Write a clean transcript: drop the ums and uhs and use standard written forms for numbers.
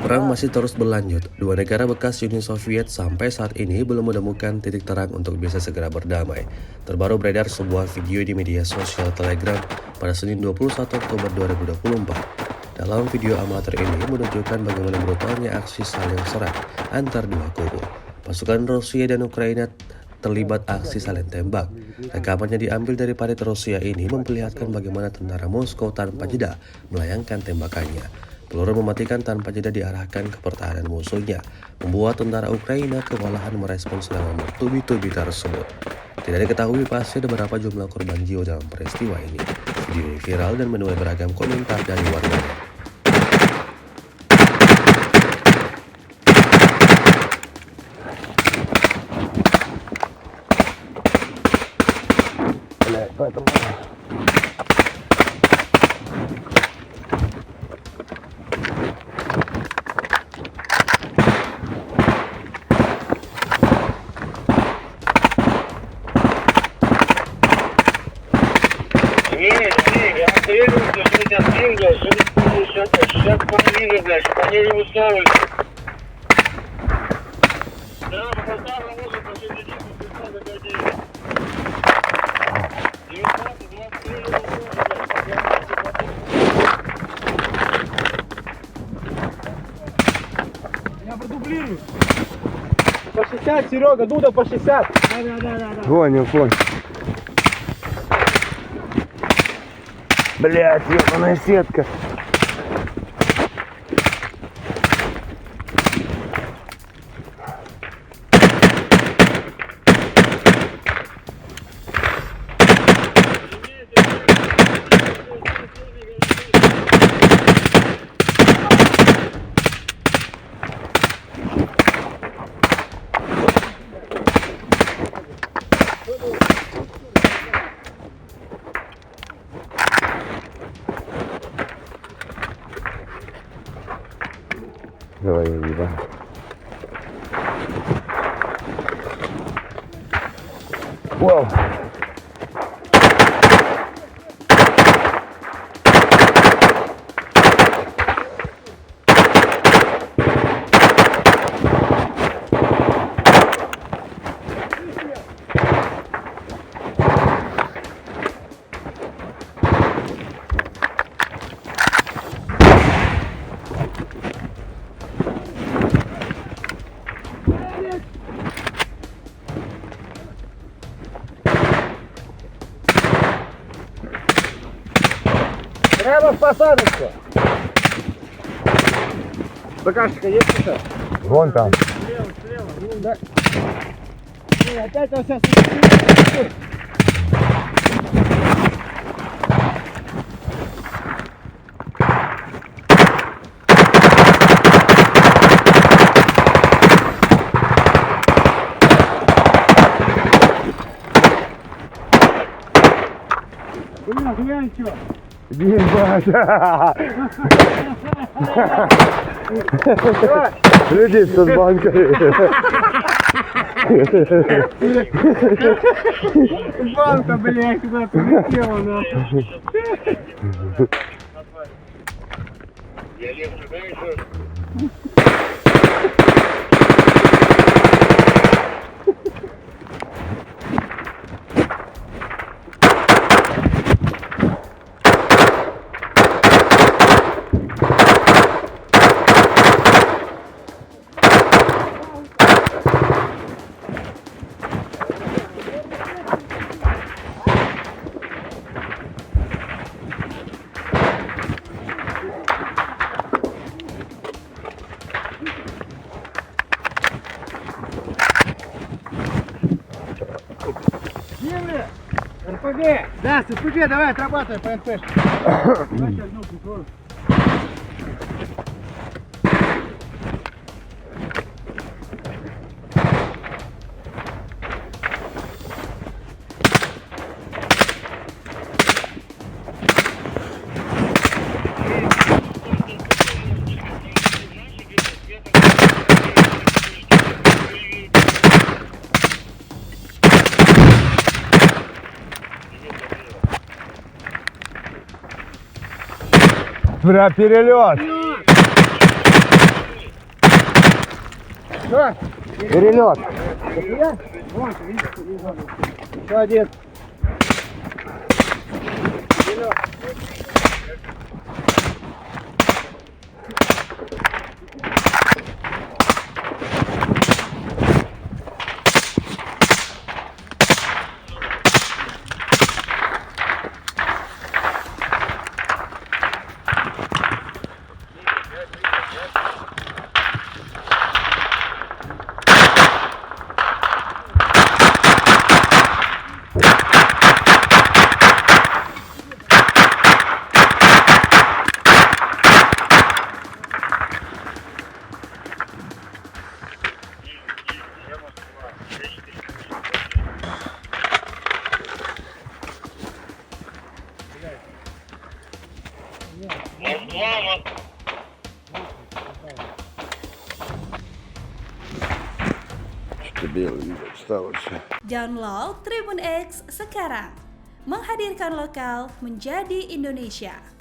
Perang masih terus berlanjut. Dua negara bekas Uni Soviet sampai saat ini belum menemukan titik terang untuk bisa segera berdamai. Terbaru beredar sebuah video di media sosial Telegram pada Senin 21 Oktober 2024. Dalam video amatir ini menunjukkan bagaimana brutalnya aksi saling serang antar dua kubu. Pasukan Rusia dan Ukraina terlibat aksi saling tembak. Rekamannya diambil dari parit Rusia ini memperlihatkan bagaimana tentara Moskow tanpa jeda melayangkan tembakannya. Peluru mematikan tanpa jeda diarahkan ke pertahanan musuhnya, membuat tentara Ukraina Kewalahan merespon serangan bertubi-tubi tersebut. Tidak diketahui pasti ada berapa jumlah korban jiwa dalam peristiwa ini. Video ini viral dan menuai beragam komentar dari warganet. Я отстреливаюсь, что сейчас деньги, сейчас половина, блядь, чтобы они не устроились. Да, поставлю музыку, все летит, пускай догоди. 19, 20 Я продублирую. По 60, Серега, Дуда по 60. Да. Понял. Блять, ебаная сетка. Давай, ебать. Вау. Прямо в посадочку. БКшка есть еще? Вон там. Слева. Ну, да. Опять он сейчас... Глянь, что? Ебать. Люди с банкой. Банка, блядь, куда прилетела, нахуй. Я левшу, да, еще? РПГ! Да, с РПГ давай отрабатывай по НП. Перелет. Перелет. Еще один. Download Tribun X sekarang. Menghadirkan lokal menjadi Indonesia.